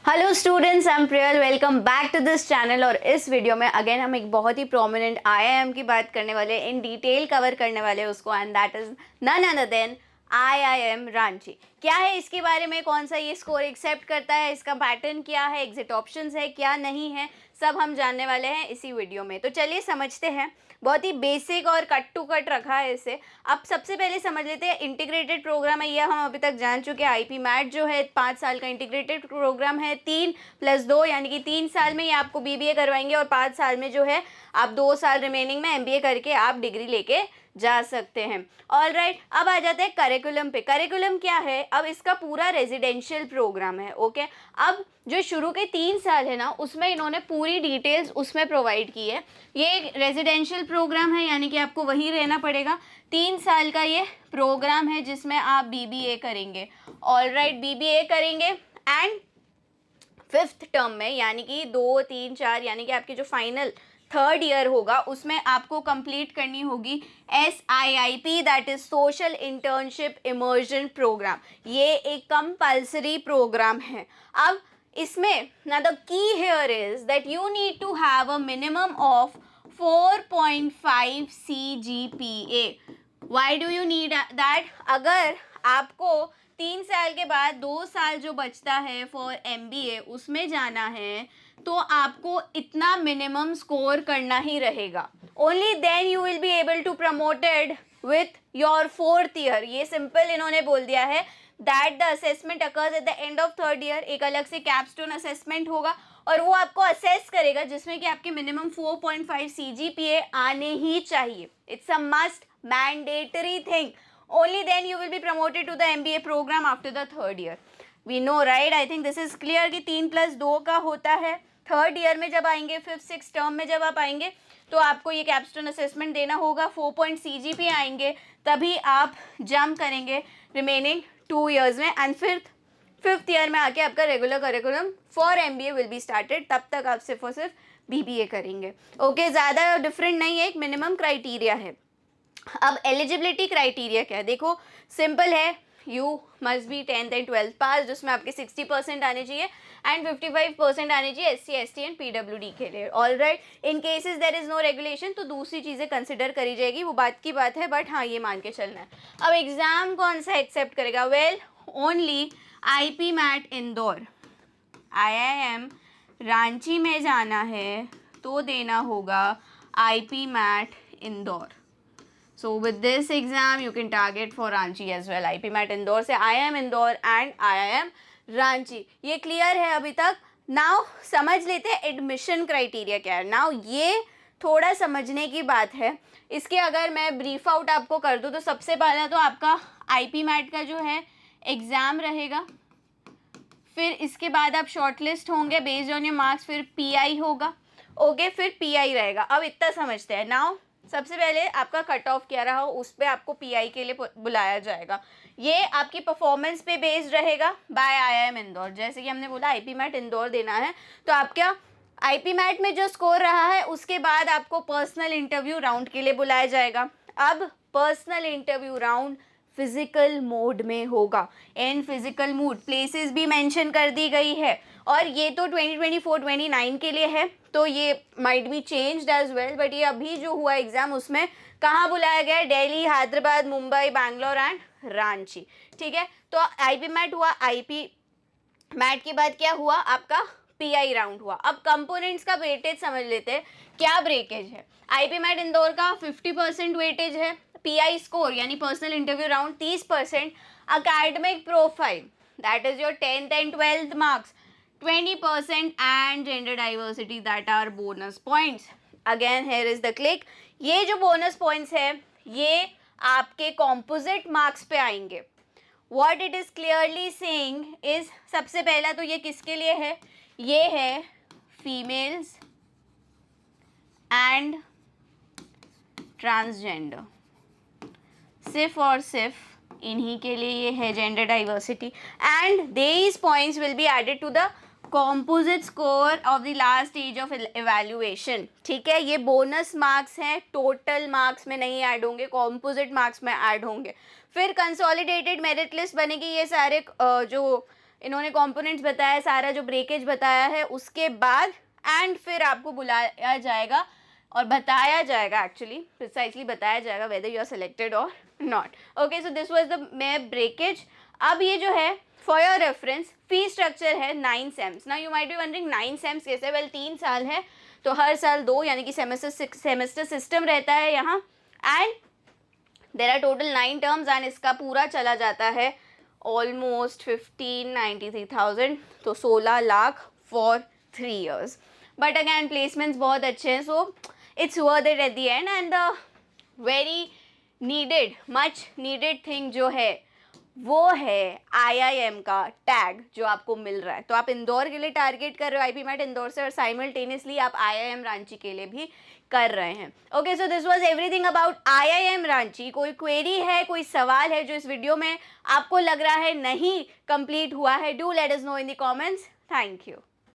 Hello students, I am Priyal. Welcome back to this channel. और इस video में again हम एक बहुत ही प्रोमिनेंट आईआईएम की बात करने वाले, इन डिटेल कवर करने वाले उसको, and that is none other than IIM Ranchi. क्या है इसके बारे में, कौन सा ये स्कोर एक्सेप्ट करता है, इसका पैटर्न क्या है, एग्जिट ऑप्शंस है क्या नहीं है, सब हम जानने वाले हैं इसी वीडियो में। तो चलिए समझते हैं। बहुत ही बेसिक और कट टू कट रखा है इसे। अब सबसे पहले समझ लेते हैं इंटीग्रेटेड प्रोग्राम है, यह हम अभी तक जान चुके हैं। आईपी मैट जो है 5 साल का इंटीग्रेटेड प्रोग्राम है, 3+2 यानी कि 3 साल में ये आपको बीबीए करवाएंगे और 5 साल में जो है आप 2 साल रिमेनिंग में एमबीए करके आप डिग्री लेके जा सकते हैं। ऑल राइट, अब आ जाते हैं करिकुलम पे। करिकुलम क्या है, अब इसका पूरा रेजिडेंशियल प्रोग्राम है। ओके, अब जो शुरू के 3 साल है ना, उसमें इन्होंने पूरी डिटेल्स उसमें प्रोवाइड की है। ये एक रेजिडेंशियल प्रोग्राम है, यानी कि आपको वहीं रहना पड़ेगा। 3 साल का ये प्रोग्राम है जिसमें आप बीबीए करेंगे। ऑल राइट, बीबीए करेंगे एंड 5th टर्म में, यानी कि 2, 3, 4, यानी कि आपकी जो फाइनल 3rd ईयर होगा उसमें आपको कंप्लीट करनी होगी SIIP, that is social internship immersion programme. ये एक कंपल्सरी प्रोग्राम है। अब इसमें ना the key here is that you need to have a minimum of 4.5 CGPA। Why do you need that? अगर आपको 3 साल के बाद 2 साल जो बचता है फॉर MBA उसमें जाना है, तो आपको इतना मिनिमम स्कोर करना ही रहेगा। Only then you will be able to promoted with your 4th year. ये सिंपल इन्होंने बोल दिया है that the assessment occurs at the end of 3rd year. एक अलग से कैपस्टोन असेसमेंट होगा और वो आपको असेस करेगा जिसमें कि आपके मिनिमम 4.5 CGPA आने ही चाहिए। It's a must mandatory thing. Only then you will be promoted to the MBA program after the 3rd year. We know, right? I think this is clear कि 3+2 का होता है। 3rd ईयर में जब आएंगे, 5th 6th term में जब आप आएंगे, तो आपको ये कैपस्टोन असेसमेंट देना होगा। 4 CGPA आएंगे तभी आप जंप करेंगे रिमेनिंग 2 ईयर्स में, एंड फिर 5th ईयर में आके आपका regular curriculum for MBA will be started. तब तक आप सिर्फ और सिर्फ BBA करेंगे। ओके, ज़्यादा डिफरेंट नहीं है, एक मिनिमम क्राइटेरिया है। अब एलिजिबिलिटी क्राइटेरिया क्या है, देखो सिंपल है। You must be 10th and 12th पास, जिसमें आपके 60% आने चाहिए एंड 55% आने चाहिए SC ST एंड PWD के लिए। All right, in cases there is no regulation तो दूसरी चीज़ें कंसिडर करी जाएगी, वो बात की बात है, बट हाँ ये मान के चलना है। अब एग्जाम कौन सा एक्सेप्ट करेगा? Well, only IP mat Indore. IIM Ranchi में जाना है तो देना होगा IP mat Indore. So with this exam you can target for Ranchi as well. IP mat Indore से IIM इंदौर एंड IIM रांची। ये क्लियर है अभी तक? नाउ समझ लेते हैं एडमिशन क्राइटेरिया क्या है। नाउ ये थोड़ा समझने की बात है। इसके अगर मैं ब्रीफ आउट आपको कर दूँ तो सबसे पहला तो आपका IP मैट का जो है एग्ज़ाम रहेगा, फिर इसके बाद आप शॉर्टलिस्ट होंगे बेस्ड ऑन योर मार्क्स, फिर PI होगा। ओके, फिर PI रहेगा। अब इतना समझते हैं। नाउ सबसे पहले आपका कट ऑफ क्या रहा हो उस पर आपको PI के लिए बुलाया जाएगा। ये आपकी परफॉर्मेंस पे बेस्ड रहेगा बाय IIM इंदौर। जैसे कि हमने बोला IP मैट इंदौर देना है, तो आपका IP मैट में जो स्कोर रहा है उसके बाद आपको पर्सनल इंटरव्यू राउंड के लिए बुलाया जाएगा। अब personal interview round physical mode में होगा। इन फिजिकल मोड प्लेसेस भी मेंशन कर दी गई है, और ये तो 2024-29 के लिए है, तो ये might be changed as well, but ये अभी जो हुआ एग्जाम उसमें कहाँ बुलाया गया है? दिल्ली, हैदराबाद, मुंबई, बैंगलोर एंड रांची। ठीक है, तो IP मैट हुआ। IP मैट के बाद क्या हुआ? आपका PI राउंड हुआ। अब कंपोनेंट्स का वेटेज समझ लेते हैं, क्या ब्रेकेज है। IP मैट इंदौर का 50% वेटेज है, PI स्कोर यानी personal interview round 30%, academic profile that is your 10th and 12th marks 20%, and gender diversity that are bonus points. Again here is the click. ये जो बोनस पॉइंट्स है ये आपके composite marks पे आएंगे। What it is clearly saying is, सबसे पहला तो ये किसके लिए है? ये है फीमेल्स एंड ट्रांसजेंडर, सिर्फ और सिर्फ इन्हीं के लिए ये है gender diversity, and these points will be added to the composite score of the last stage of evaluation. ठीक है, ये बोनस मार्क्स हैं, टोटल मार्क्स में नहीं ऐड होंगे, कॉम्पोजिट मार्क्स में ऐड होंगे। फिर कंसोलिडेटेड मेरिट लिस्ट बनेगी। ये सारे जो इन्होंने कंपोनेंट्स बताया, सारा जो ब्रेकेज बताया है, उसके बाद एंड फिर आपको बुलाया जाएगा और बताया जाएगा, एक्चुअली प्रिसाइसली बताया जाएगा वेदर यू आर सिलेक्टेड और not. Okay, so this was the map breakage. अब ये जो है for your reference fee structure है 9 sems. Now you might be wondering 9 sems कैसे? वेल 3 साल है तो हर साल 2 यानी कि सेमेस्टर सिस्टम रहता है यहाँ. And there are total 9 terms and इसका पूरा चला जाता है ऑलमोस्ट 1593,000, तो 16 lakh for 3 years. But again placements बहुत अच्छे हैं, so it's worth it at the end. And the very needed, much needed thing जो है वो है IIM का टैग जो आपको मिल रहा है. तो आप इंदौर के लिए टारगेट कर रहे हो IP मैट इंदौर से, और साइमल्टेनियसली आप IIM रांची के लिए भी कर रहे हैं. Okay, so this was everything about IIM Ranchi. कोई क्वेरी है, कोई सवाल है जो इस वीडियो में आपको लग रहा है नहीं कंप्लीट हुआ है, do let us know in the comments. Thank you.